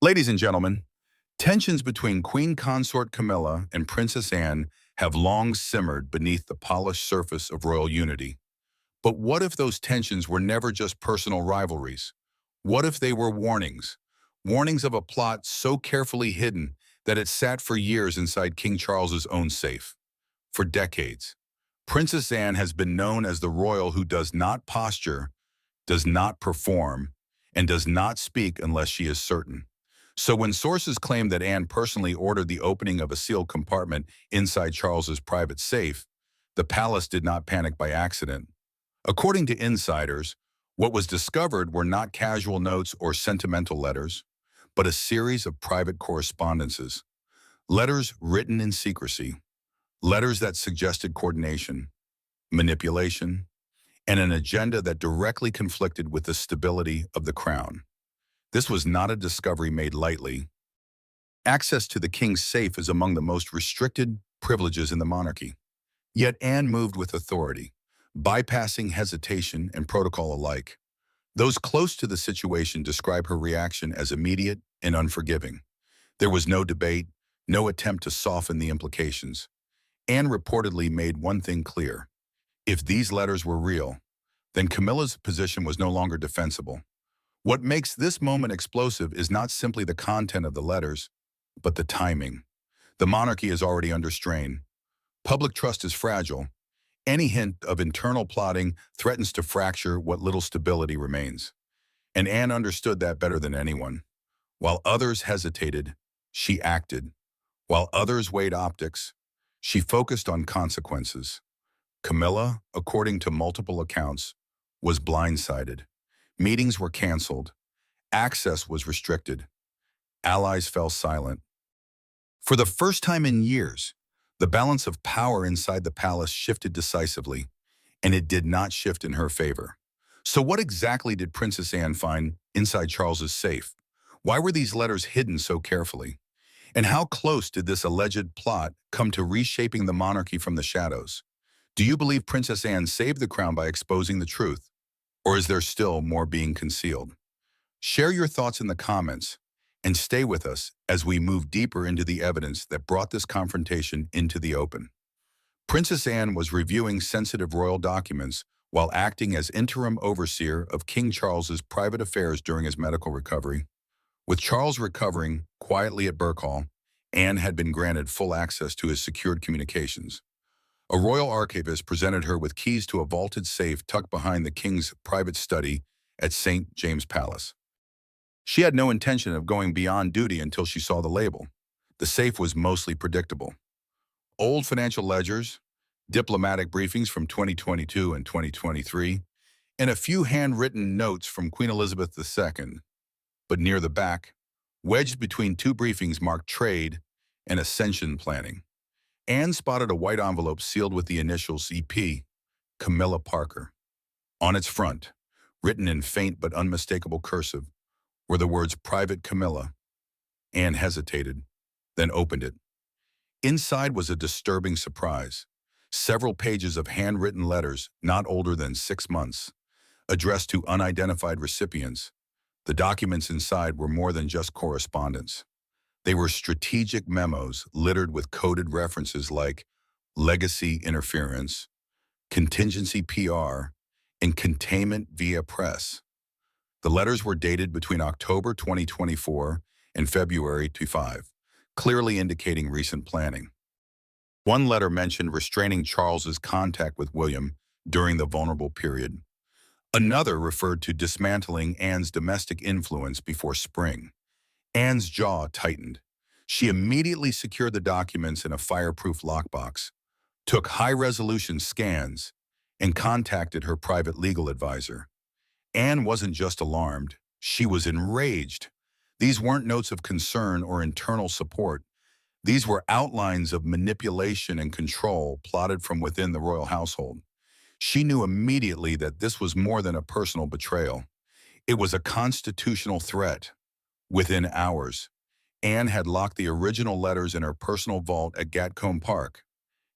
Ladies and gentlemen, tensions between Queen Consort Camilla and Princess Anne have long simmered beneath the polished surface of royal unity. But what if those tensions were never just personal rivalries? What if they were warnings? Warnings of a plot so carefully hidden that it sat for years inside King Charles's own safe. For decades, Princess Anne has been known as the royal who does not posture, does not perform, and does not speak unless she is certain. So when sources claim that Anne personally ordered the opening of a sealed compartment inside Charles's private safe, the palace did not panic by accident. According to insiders, what was discovered were not casual notes or sentimental letters, but a series of private correspondences. Letters written in secrecy, letters that suggested coordination, manipulation, and an agenda that directly conflicted with the stability of the crown. This was not a discovery made lightly. Access to the king's safe is among the most restricted privileges in the monarchy. Yet Anne moved with authority, bypassing hesitation and protocol alike. Those close to the situation describe her reaction as immediate and unforgiving. There was no debate, no attempt to soften the implications. Anne reportedly made one thing clear. If these letters were real, then Camilla's position was no longer defensible. What makes this moment explosive is not simply the content of the letters, but the timing. The monarchy is already under strain. Public trust is fragile. Any hint of internal plotting threatens to fracture what little stability remains. And Anne understood that better than anyone. While others hesitated, she acted. While others weighed optics, she focused on consequences. Camilla, according to multiple accounts, was blindsided. Meetings were canceled. Access was restricted. Allies fell silent. For the first time in years, the balance of power inside the palace shifted decisively, and it did not shift in her favor. So what exactly did Princess Anne find inside Charles's safe? Why were these letters hidden so carefully? And how close did this alleged plot come to reshaping the monarchy from the shadows? Do you believe Princess Anne saved the crown by exposing the truth? Or is there still more being concealed? Share your thoughts in the comments and stay with us as we move deeper into the evidence that brought this confrontation into the open. Princess Anne was reviewing sensitive royal documents while acting as interim overseer of King Charles's private affairs during his medical recovery. With Charles recovering quietly at Berkhall, Anne had been granted full access to his secured communications. A royal archivist presented her with keys to a vaulted safe tucked behind the king's private study at St. James Palace. She had no intention of going beyond duty until she saw the label. The safe was mostly predictable. Old financial ledgers, diplomatic briefings from 2022 and 2023, and a few handwritten notes from Queen Elizabeth II. But near the back, wedged between two briefings marked trade and ascension planning. Anne spotted a white envelope sealed with the initials EP, Camilla Parker. On its front, written in faint but unmistakable cursive, were the words Private Camilla. Anne hesitated, then opened it. Inside was a disturbing surprise. Several pages of handwritten letters, not older than 6 months, addressed to unidentified recipients. The documents inside were more than just correspondence. They were strategic memos littered with coded references like legacy interference, contingency PR, and containment via press. The letters were dated between October 2024 and February 25, clearly indicating recent planning. One letter mentioned restraining Charles's contact with William during the vulnerable period. Another referred to dismantling Anne's domestic influence before spring. Anne's jaw tightened. She immediately secured the documents in a fireproof lockbox, took high-resolution scans, and contacted her private legal advisor. Anne wasn't just alarmed, she was enraged. These weren't notes of concern or internal support. These were outlines of manipulation and control plotted from within the royal household. She knew immediately that this was more than a personal betrayal. It was a constitutional threat. Within hours, Anne had locked the original letters in her personal vault at Gatcombe Park.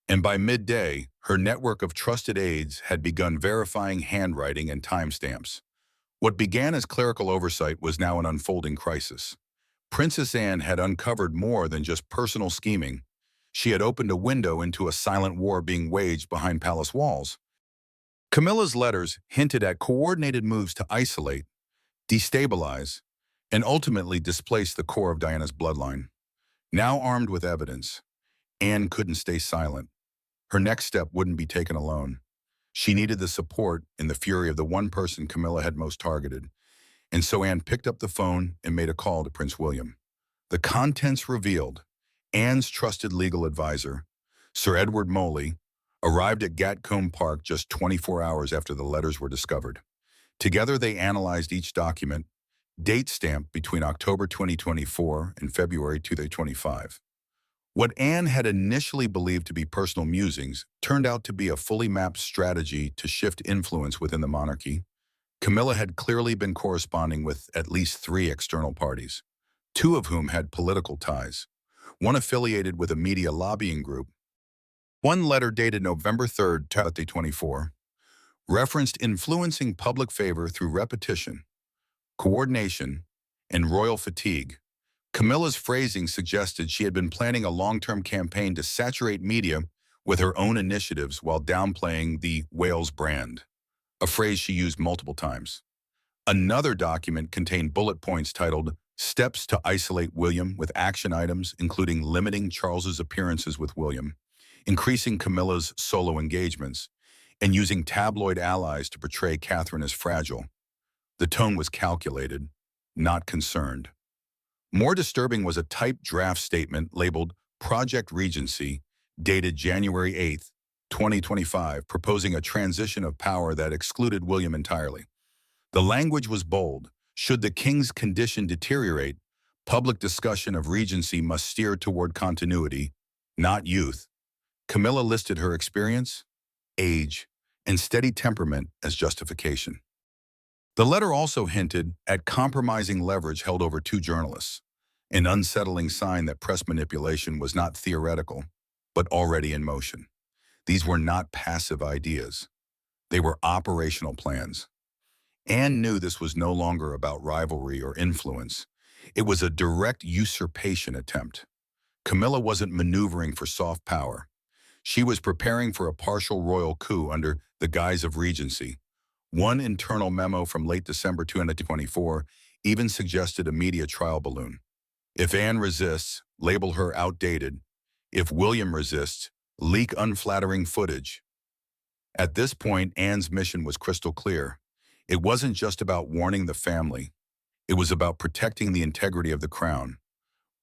And by midday, her network of trusted aides had begun verifying handwriting and timestamps. What began as clerical oversight was now an unfolding crisis. Princess Anne had uncovered more than just personal scheming. She had opened a window into a silent war being waged behind palace walls. Camilla's letters hinted at coordinated moves to isolate, destabilize, and ultimately displace the core of Diana's bloodline. Now armed with evidence, Anne couldn't stay silent. Her next step wouldn't be taken alone. She needed the support in the fury of the one person Camilla had most targeted. And so Anne picked up the phone and made a call to Prince William. The contents revealed Anne's trusted legal advisor, Sir Edward Moley, arrived at Gatcombe Park just 24 hours after the letters were discovered. Together they analyzed each document, date stamped between October 2024 and February 2025. What Anne had initially believed to be personal musings turned out to be a fully mapped strategy to shift influence within the monarchy. Camilla had clearly been corresponding with at least 3 external parties, 2 of whom had political ties, one affiliated with a media lobbying group. One letter dated November 3rd, 2024, referenced influencing public favor through repetition, coordination, and royal fatigue. Camilla's phrasing suggested she had been planning a long-term campaign to saturate media with her own initiatives while downplaying the Wales brand, a phrase she used multiple times. Another document contained bullet points titled Steps to Isolate William, with action items including limiting Charles's appearances with William, increasing Camilla's solo engagements, and using tabloid allies to portray Catherine as fragile. The tone was calculated, not concerned. More disturbing was a typed draft statement labeled Project Regency, dated January 8, 2025, proposing a transition of power that excluded William entirely. The language was bold. Should the king's condition deteriorate, public discussion of regency must steer toward continuity, not youth. Camilla listed her experience, age, and steady temperament as justification. The letter also hinted at compromising leverage held over 2 journalists, an unsettling sign that press manipulation was not theoretical, but already in motion. These were not passive ideas. They were operational plans. Anne knew this was no longer about rivalry or influence. It was a direct usurpation attempt. Camilla wasn't maneuvering for soft power. She was preparing for a partial royal coup under the guise of regency. One internal memo from late December 2024 even suggested a media trial balloon. If Anne resists, label her outdated. If William resists, leak unflattering footage. At this point, Anne's mission was crystal clear. It wasn't just about warning the family. It was about protecting the integrity of the crown.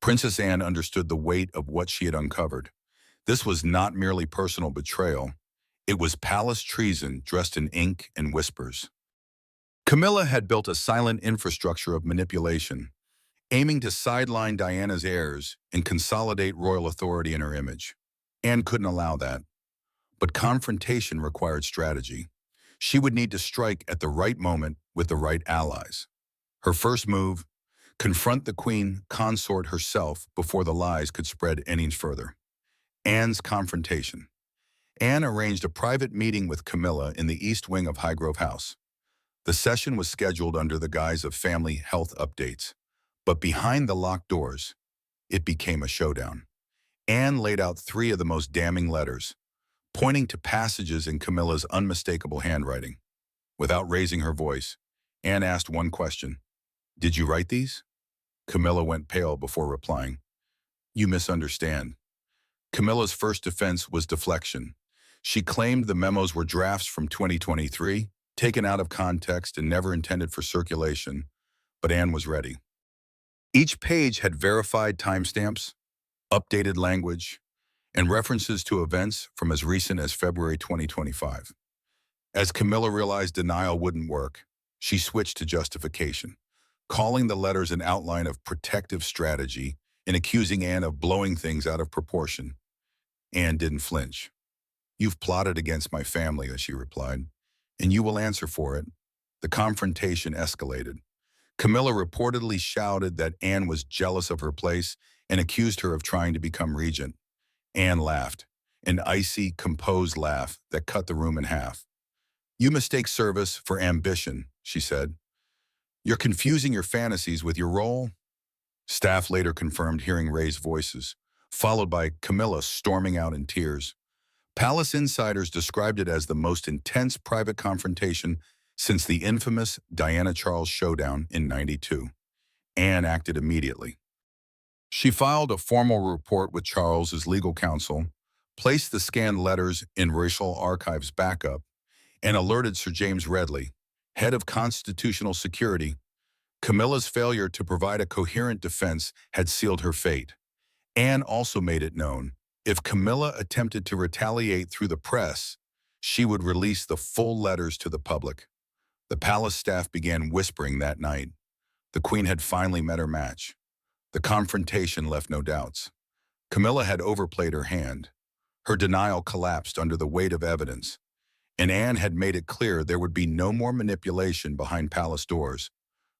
Princess Anne understood the weight of what she had uncovered. This was not merely personal betrayal. It was palace treason dressed in ink and whispers. Camilla had built a silent infrastructure of manipulation, aiming to sideline Diana's heirs and consolidate royal authority in her image. Anne couldn't allow that. But confrontation required strategy. She would need to strike at the right moment with the right allies. Her first move, confront the queen consort herself before the lies could spread any further. Anne's confrontation. Anne arranged a private meeting with Camilla in the East Wing of Highgrove House. The session was scheduled under the guise of family health updates, but behind the locked doors, it became a showdown. Anne laid out 3 of the most damning letters, pointing to passages in Camilla's unmistakable handwriting. Without raising her voice, Anne asked one question. "Did you write these?" Camilla went pale before replying. "You misunderstand." Camilla's first defense was deflection. She claimed the memos were drafts from 2023, taken out of context and never intended for circulation, but Anne was ready. Each page had verified timestamps, updated language, and references to events from as recent as February 2025. As Camilla realized denial wouldn't work, she switched to justification, calling the letters an outline of protective strategy and accusing Anne of blowing things out of proportion. Anne didn't flinch. "You've plotted against my family," she replied, "and you will answer for it." The confrontation escalated. Camilla reportedly shouted that Anne was jealous of her place and accused her of trying to become regent. Anne laughed, an icy, composed laugh that cut the room in half. "You mistake service for ambition," she said. "You're confusing your fantasies with your role." Staff later confirmed hearing raised voices, followed by Camilla storming out in tears. Palace insiders described it as the most intense private confrontation since the infamous Diana Charles showdown in '92. Anne acted immediately. She filed a formal report with Charles's legal counsel, placed the scanned letters in Racial Archives backup, and alerted Sir James Redley, head of constitutional security. Camilla's failure to provide a coherent defense had sealed her fate. Anne also made it known, if Camilla attempted to retaliate through the press, she would release the full letters to the public. The palace staff began whispering that night. The Queen had finally met her match. The confrontation left no doubts. Camilla had overplayed her hand. Her denial collapsed under the weight of evidence, and Anne had made it clear there would be no more manipulation behind palace doors.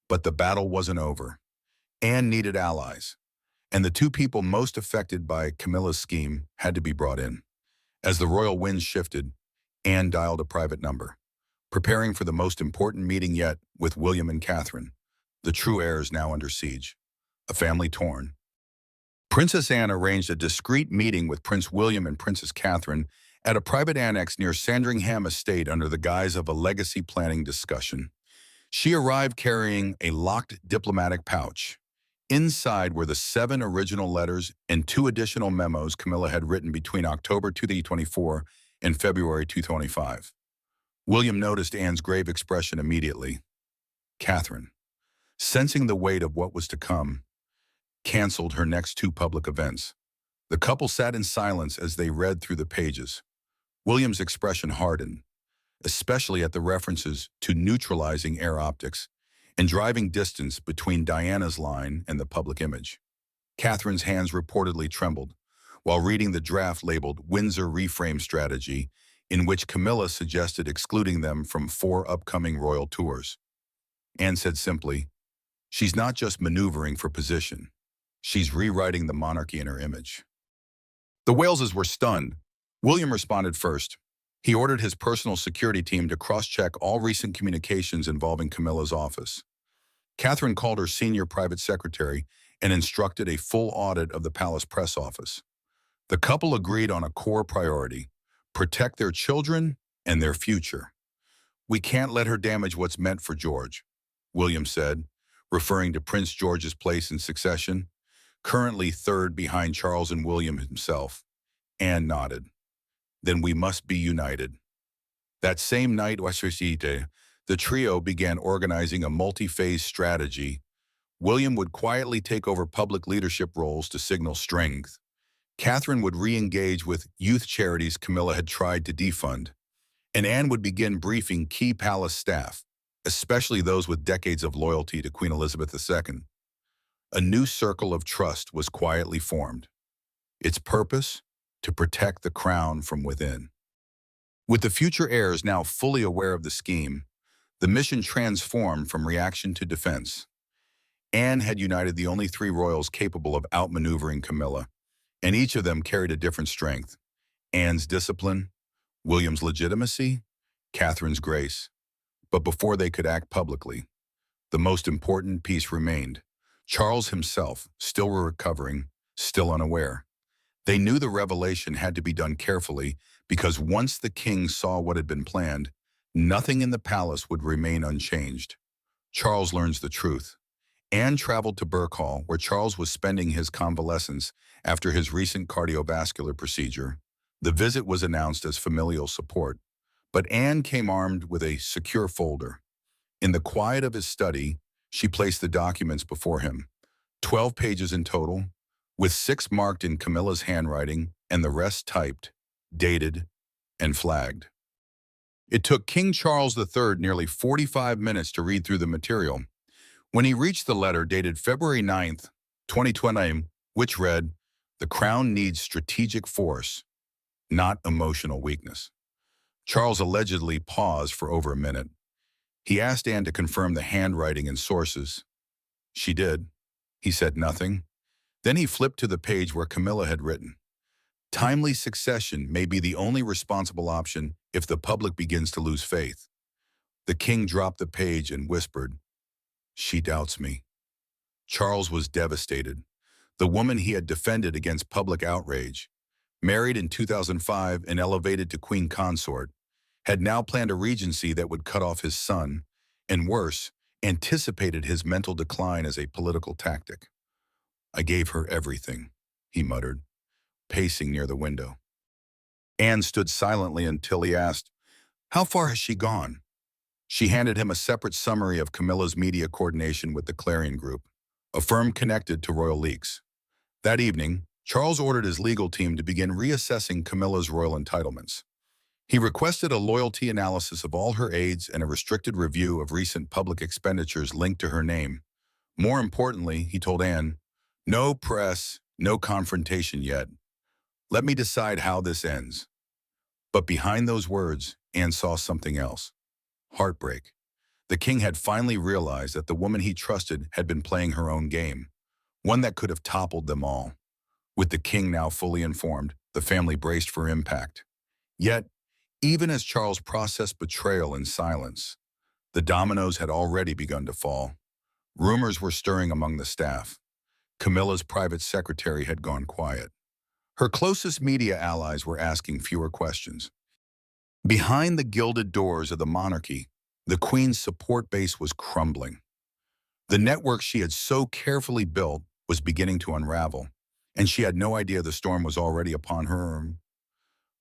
But the battle wasn't over. Anne needed allies, and the two people most affected by Camilla's scheme had to be brought in. As the royal winds shifted, Anne dialed a private number, preparing for the most important meeting yet with William and Catherine, the true heirs now under siege, a family torn. Princess Anne arranged a discreet meeting with Prince William and Princess Catherine at a private annex near Sandringham Estate under the guise of a legacy planning discussion. She arrived carrying a locked diplomatic pouch. Inside were the 7 original letters and 2 additional memos Camilla had written between October 2024 and February 2025. William noticed Anne's grave expression immediately. Catherine, sensing the weight of what was to come, canceled her next 2 public events. The couple sat in silence as they read through the pages. William's expression hardened, especially at the references to neutralizing air optics and driving distance between Diana's line and the public image. Catherine's hands reportedly trembled while reading the draft labeled Windsor Reframe Strategy, in which Camilla suggested excluding them from 4 upcoming royal tours. Anne said simply, "She's not just maneuvering for position. She's rewriting the monarchy in her image." The Waleses were stunned. William responded first. He ordered his personal security team to cross-check all recent communications involving Camilla's office. Catherine called her senior private secretary and instructed a full audit of the palace press office. The couple agreed on a core priority: protect their children and their future. "We can't let her damage what's meant for George," William said, referring to Prince George's place in succession, currently 3rd behind Charles and William himself. Anne nodded. "Then we must be united." That same night, the trio began organizing a multi-phase strategy. William would quietly take over public leadership roles to signal strength. Catherine would re-engage with youth charities Camilla had tried to defund, and Anne would begin briefing key palace staff, especially those with decades of loyalty to Queen Elizabeth II. A new circle of trust was quietly formed. Its purpose? To protect the crown from within. With the future heirs now fully aware of the scheme, the mission transformed from reaction to defense. Anne had united the only 3 royals capable of outmaneuvering Camilla, and each of them carried a different strength: Anne's discipline, William's legitimacy, Catherine's grace. But before they could act publicly, the most important piece remained: Charles himself, still recovering, still unaware. They knew the revelation had to be done carefully, because once the king saw what had been planned, nothing in the palace would remain unchanged. Charles learns the truth. Anne traveled to Birkhall, where Charles was spending his convalescence after his recent cardiovascular procedure. The visit was announced as familial support, but Anne came armed with a secure folder. In the quiet of his study, she placed the documents before him, 12 pages in total, with 6 marked in Camilla's handwriting and the rest typed, dated, and flagged. It took King Charles III nearly 45 minutes to read through the material. When he reached the letter dated February 9th, 2020, which read, "The crown needs strategic force, not emotional weakness," Charles allegedly paused for over a minute. He asked Anne to confirm the handwriting and sources. She did. He said nothing. Then he flipped to the page where Camilla had written, "Timely succession may be the only responsible option if the public begins to lose faith." The king dropped the page and whispered, "She doubts me." Charles was devastated. The woman he had defended against public outrage, married in 2005 and elevated to queen consort, had now planned a regency that would cut off his son, and worse, anticipated his mental decline as a political tactic. "I gave her everything," he muttered, pacing near the window. Anne stood silently until he asked, "How far has she gone?" She handed him a separate summary of Camilla's media coordination with the Clarion Group, a firm connected to royal leaks. That evening, Charles ordered his legal team to begin reassessing Camilla's royal entitlements. He requested a loyalty analysis of all her aides and a restricted review of recent public expenditures linked to her name. More importantly, he told Anne, "No press, no confrontation yet. Let me decide how this ends." But behind those words, Anne saw something else. Heartbreak. The king had finally realized that the woman he trusted had been playing her own game, one that could have toppled them all. With the king now fully informed, the family braced for impact. Yet, even as Charles processed betrayal in silence, the dominoes had already begun to fall. Rumors were stirring among the staff. Camilla's private secretary had gone quiet. Her closest media allies were asking fewer questions. Behind the gilded doors of the monarchy, the Queen's support base was crumbling. The network she had so carefully built was beginning to unravel, and she had no idea the storm was already upon her.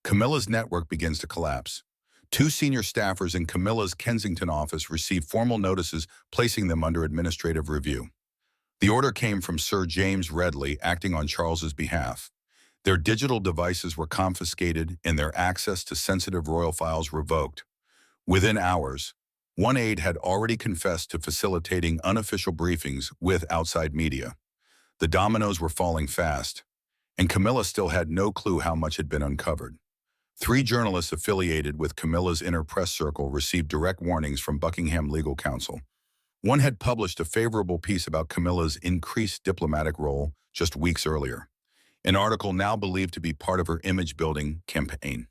Camilla's network begins to collapse. Two senior staffers in Camilla's Kensington office received formal notices placing them under administrative review. The order came from Sir James Redley, acting on Charles's behalf. Their digital devices were confiscated and their access to sensitive royal files revoked. Within hours, one aide had already confessed to facilitating unofficial briefings with outside media. The dominoes were falling fast, and Camilla still had no clue how much had been uncovered. 3 journalists affiliated with Camilla's inner press circle received direct warnings from Buckingham legal counsel. One had published a favorable piece about Camilla's increased diplomatic role just weeks earlier, an article now believed to be part of her image-building campaign.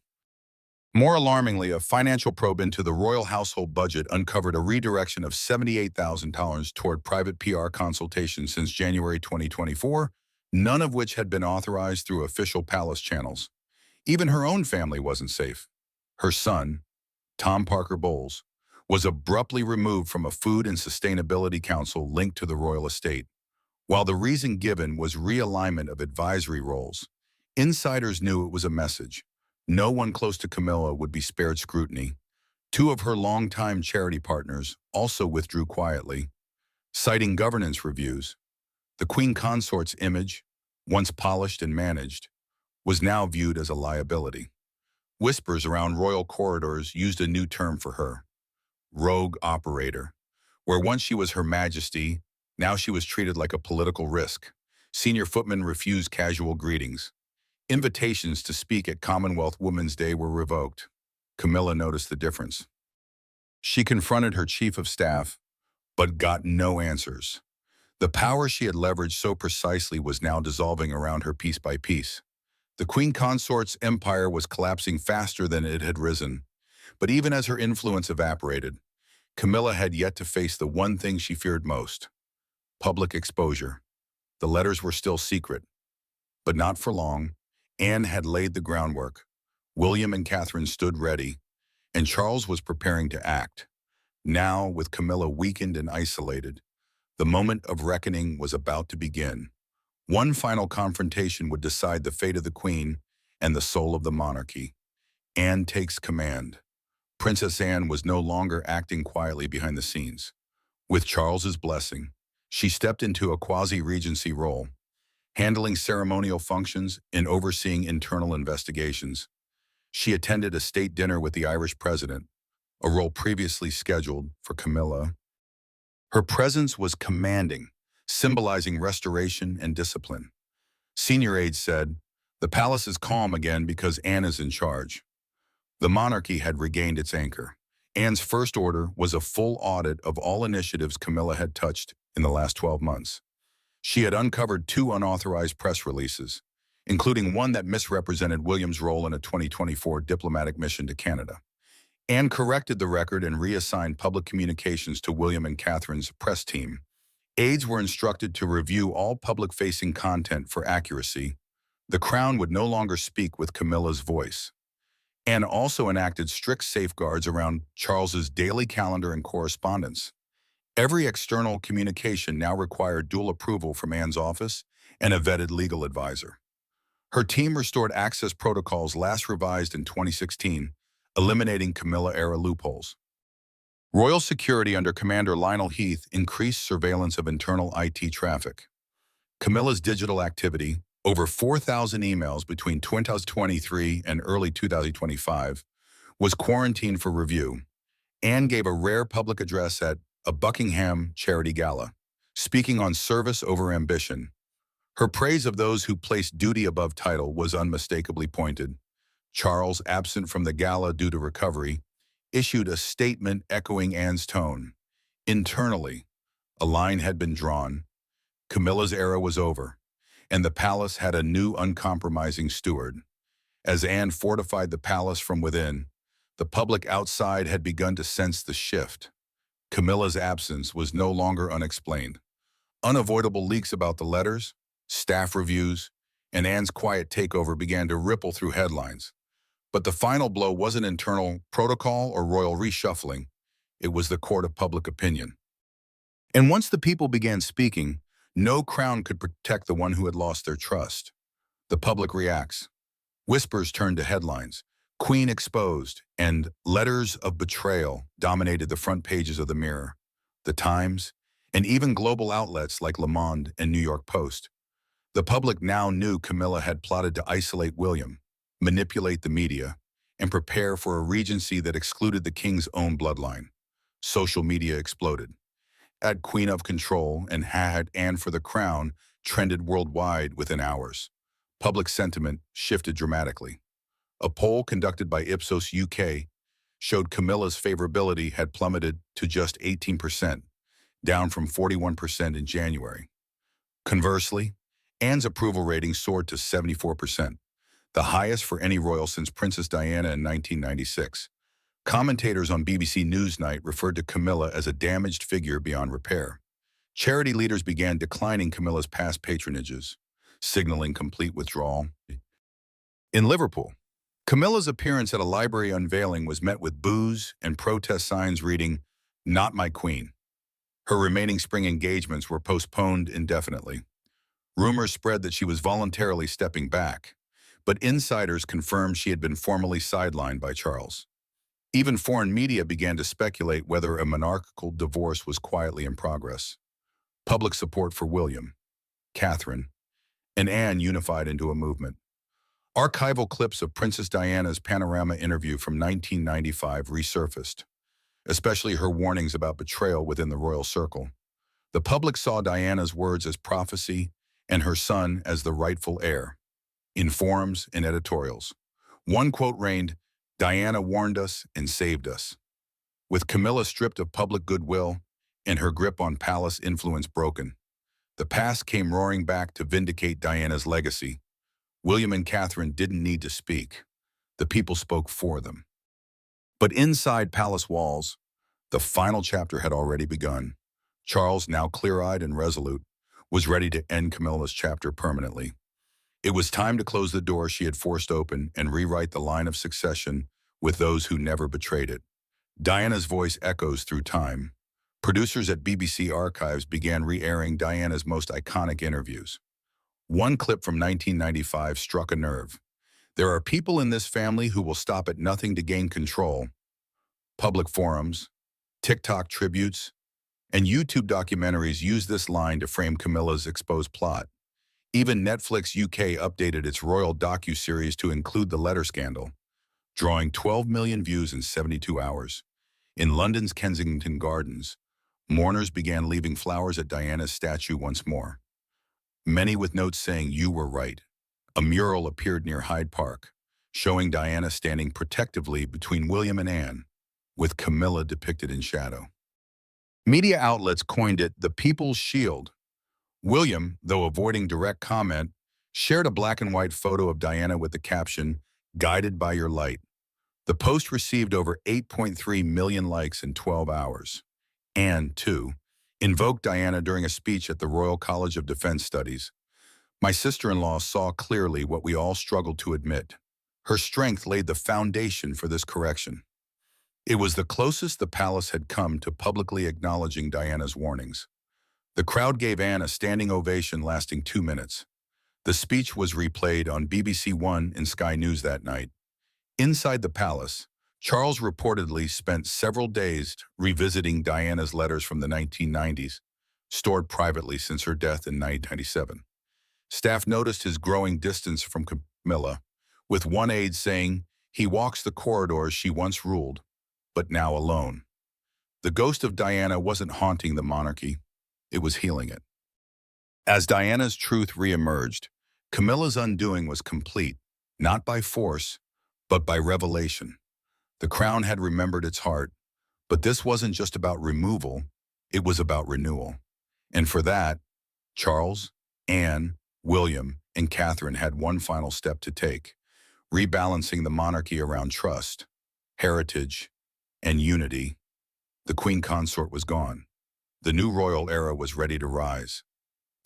More alarmingly, a financial probe into the royal household budget uncovered a redirection of $78,000 toward private PR consultations since January 2024, none of which had been authorized through official palace channels. Even her own family wasn't safe. Her son, Tom Parker Bowles, was abruptly removed from a Food and Sustainability Council linked to the royal estate. While the reason given was realignment of advisory roles, insiders knew it was a message. No one close to Camilla would be spared scrutiny. 2 of her longtime charity partners also withdrew quietly, citing governance reviews. The Queen Consort's image, once polished and managed, was now viewed as a liability. Whispers around royal corridors used a new term for her, rogue operator. Where once she was Her Majesty, now she was treated like a political risk. Senior footmen refused casual greetings. Invitations to speak at Commonwealth Women's Day were revoked. Camilla noticed the difference. She confronted her chief of staff, but got no answers. The power she had leveraged so precisely was now dissolving around her piece by piece. The Queen Consort's empire was collapsing faster than it had risen. But even as her influence evaporated, Camilla had yet to face the one thing she feared most: public exposure. The letters were still secret, but not for long. Anne had laid the groundwork. William and Catherine stood ready, and Charles was preparing to act. Now, with Camilla weakened and isolated, the moment of reckoning was about to begin. One final confrontation would decide the fate of the Queen and the soul of the monarchy. Anne takes command. Princess Anne was no longer acting quietly behind the scenes. With Charles's blessing, she stepped into a quasi-regency role, handling ceremonial functions and overseeing internal investigations. She attended a state dinner with the Irish president, a role previously scheduled for Camilla. Her presence was commanding, symbolizing restoration and discipline. Senior aides said, "The palace is calm again because Anne is in charge." The monarchy had regained its anchor. Anne's first order was a full audit of all initiatives Camilla had touched in the last 12 months. She had uncovered 2 unauthorized press releases, including one that misrepresented William's role in a 2024 diplomatic mission to Canada. Anne corrected the record and reassigned public communications to William and Catherine's press team. Aides were instructed to review all public-facing content for accuracy. The Crown would no longer speak with Camilla's voice. Anne also enacted strict safeguards around Charles's daily calendar and correspondence. Every external communication now required dual approval from Anne's office and a vetted legal advisor. Her team restored access protocols last revised in 2016, eliminating Camilla-era loopholes. Royal security under Commander Lionel Heath increased surveillance of internal IT traffic. Camilla's digital activity, over 4,000 emails between 2023 and early 2025, was quarantined for review. Anne gave a rare public address at a Buckingham charity gala, speaking on service over ambition. Her praise of those who placed duty above title was unmistakably pointed. Charles, absent from the gala due to recovery, issued a statement echoing Anne's tone. Internally, a line had been drawn. Camilla's era was over, and the palace had a new uncompromising steward. As Anne fortified the palace from within, the public outside had begun to sense the shift. Camilla's absence was no longer unexplained. Unavoidable leaks about the letters, staff reviews, and Anne's quiet takeover began to ripple through headlines. But the final blow wasn't internal protocol or royal reshuffling. It was the court of public opinion. And once the people began speaking, no crown could protect the one who had lost their trust. The public reacts. Whispers turned to headlines. Queen exposed, and letters of betrayal dominated the front pages of the Mirror, the Times, and even global outlets like Le Monde and New York Post. The public now knew Camilla had plotted to isolate William, manipulate the media, and prepare for a regency that excluded the king's own bloodline. Social media exploded. At Queen of Control and had Anne for the Crown trended worldwide within hours. Public sentiment shifted dramatically. A poll conducted by Ipsos UK showed Camilla's favorability had plummeted to just 18%, down from 41% in January. Conversely, Anne's approval rating soared to 74%, the highest for any royal since Princess Diana in 1996. Commentators on BBC Newsnight referred to Camilla as a damaged figure beyond repair. Charity leaders began declining Camilla's past patronages, signaling complete withdrawal. In Liverpool, Camilla's appearance at a library unveiling was met with boos and protest signs reading, "Not my queen." Her remaining spring engagements were postponed indefinitely. Rumors spread that she was voluntarily stepping back, but insiders confirmed she had been formally sidelined by Charles. Even foreign media began to speculate whether a monarchical divorce was quietly in progress. Public support for William, Catherine, and Anne unified into a movement. Archival clips of Princess Diana's panorama interview from 1995 resurfaced, especially her warnings about betrayal within the royal circle. The public saw Diana's words as prophecy and her son as the rightful heir. In forums and editorials, one quote reigned, "Diana warned us and saved us." With Camilla stripped of public goodwill and her grip on palace influence broken, the past came roaring back to vindicate Diana's legacy. William and Catherine didn't need to speak. The people spoke for them. But inside palace walls, the final chapter had already begun. Charles, now clear-eyed and resolute, was ready to end Camilla's chapter permanently. It was time to close the door she had forced open and rewrite the line of succession with those who never betrayed it. Diana's voice echoes through time. Producers at BBC Archives began re-airing Diana's most iconic interviews. One clip from 1995 struck a nerve. "There are people in this family who will stop at nothing to gain control." Public forums, TikTok tributes, and YouTube documentaries use this line to frame Camilla's exposed plot. Even Netflix UK updated its royal docu-series to include the letter scandal, drawing 12 million views in 72 hours. In London's Kensington Gardens, mourners began leaving flowers at Diana's statue once more, many with notes saying, "You were right." A mural appeared near Hyde Park, showing Diana standing protectively between William and Anne, with Camilla depicted in shadow. Media outlets coined it the People's Shield. William, though avoiding direct comment, shared a black and white photo of Diana with the caption, "Guided by your light." The post received over 8.3 million likes in 12 hours. Anne, too, invoked Diana during a speech at the Royal College of Defense Studies. My sister-in-law saw clearly what we all struggled to admit. Her strength laid the foundation for this correction. It was the closest the palace had come to publicly acknowledging Diana's warnings. The crowd gave Anne a standing ovation lasting 2 minutes. The speech was replayed on BBC One and Sky News that night. Inside the palace, Charles reportedly spent several days revisiting Diana's letters from the 1990s, stored privately since her death in 1997. Staff noticed his growing distance from Camilla, with one aide saying, "He walks the corridors she once ruled, but now alone." The ghost of Diana wasn't haunting the monarchy, it was healing it. As Diana's truth reemerged, Camilla's undoing was complete, not by force, but by revelation. The crown had remembered its heart, but this wasn't just about removal, it was about renewal. And for that, Charles, Anne, William, and Catherine had one final step to take, rebalancing the monarchy around trust, heritage, and unity. The Queen Consort was gone. The new royal era was ready to rise.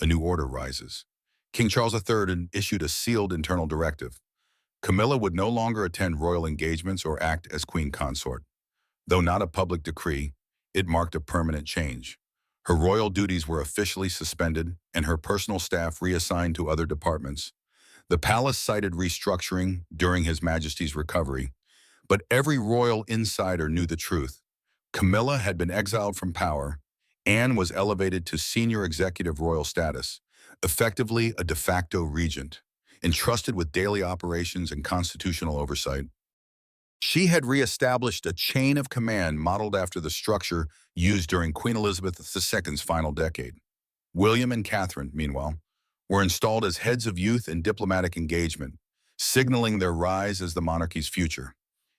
A new order rises. King Charles III issued a sealed internal directive. Camilla would no longer attend royal engagements or act as Queen Consort. Though not a public decree, it marked a permanent change. Her royal duties were officially suspended and her personal staff reassigned to other departments. The palace cited restructuring during His Majesty's recovery, but every royal insider knew the truth. Camilla had been exiled from power. Anne was elevated to senior executive royal status, effectively a de facto regent, entrusted with daily operations and constitutional oversight. She had reestablished a chain of command modeled after the structure used during Queen Elizabeth II's final decade. William and Catherine, meanwhile, were installed as heads of youth and diplomatic engagement, signaling their rise as the monarchy's future.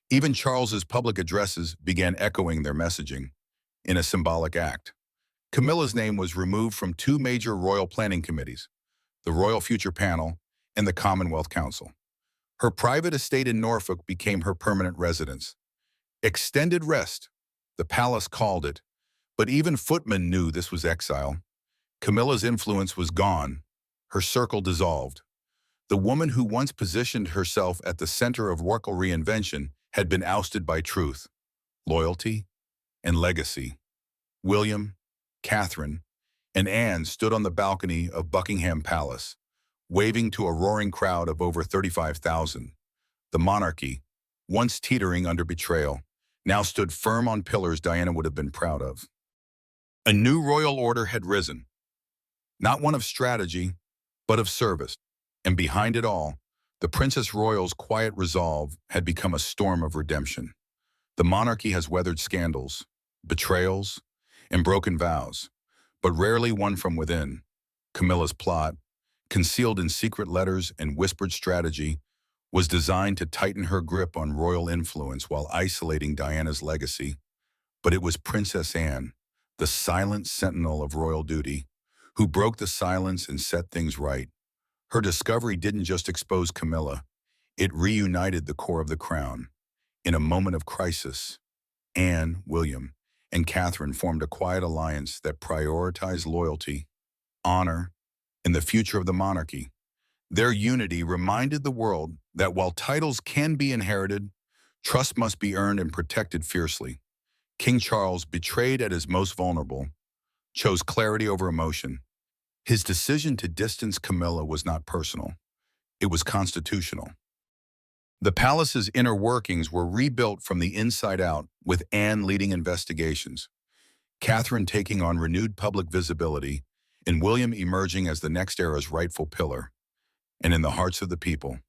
Even Charles's public addresses began echoing their messaging. In a symbolic act, Camilla's name was removed from 2 major royal planning committees, the Royal Future Panel and the Commonwealth Council. Her private estate in Norfolk became her permanent residence. Extended rest, the palace called it, but even footmen knew this was exile. Camilla's influence was gone, her circle dissolved. The woman who once positioned herself at the center of royal reinvention had been ousted by truth, loyalty, and legacy. William, Catherine, and Anne stood on the balcony of Buckingham Palace, waving to a roaring crowd of over 35,000. The monarchy, once teetering under betrayal, now stood firm on pillars Diana would have been proud of. A new royal order had risen, not one of strategy, but of service, and behind it all, the Princess Royal's quiet resolve had become a storm of redemption. The monarchy has weathered scandals, betrayals, and broken vows, but rarely one from within. Camilla's plot, concealed in secret letters and whispered strategy, was designed to tighten her grip on royal influence while isolating Diana's legacy. But it was Princess Anne, the silent sentinel of royal duty, who broke the silence and set things right. Her discovery didn't just expose Camilla, it reunited the core of the crown. In a moment of crisis, Anne, William, and Catherine formed a quiet alliance that prioritized loyalty, honor, and the future of the monarchy. Their unity reminded the world that while titles can be inherited, trust must be earned and protected fiercely. King Charles, betrayed at his most vulnerable, chose clarity over emotion. His decision to distance Camilla was not personal. It was constitutional. The palace's inner workings were rebuilt from the inside out, with Anne leading investigations, Catherine taking on renewed public visibility, and William emerging as the next era's rightful pillar. And in the hearts of the people,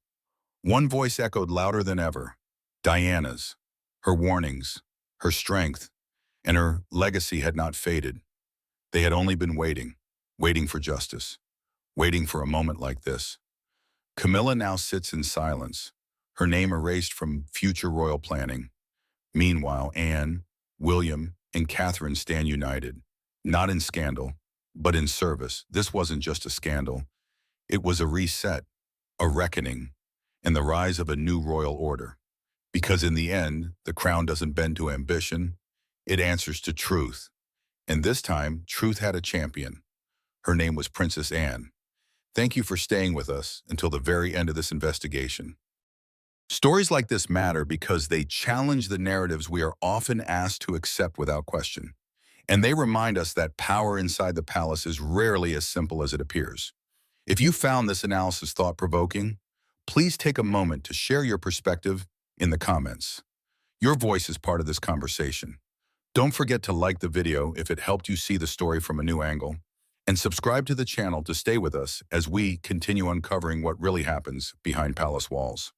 one voice echoed louder than ever: Diana's. Her warnings, her strength, and her legacy had not faded. They had only been waiting for justice, waiting for a moment like this. Camilla now sits in silence, her name erased from future royal planning. Meanwhile, Anne, William, and Catherine stand united, not in scandal, but in service. This wasn't just a scandal. It was a reset, a reckoning, and the rise of a new royal order. Because in the end, the crown doesn't bend to ambition, it answers to truth. And this time, truth had a champion. Her name was Princess Anne. Thank you for staying with us until the very end of this investigation. Stories like this matter because they challenge the narratives we are often asked to accept without question. And they remind us that power inside the palace is rarely as simple as it appears. If you found this analysis thought-provoking, please take a moment to share your perspective in the comments. Your voice is part of this conversation. Don't forget to like the video if it helped you see the story from a new angle, and subscribe to the channel to stay with us as we continue uncovering what really happens behind palace walls.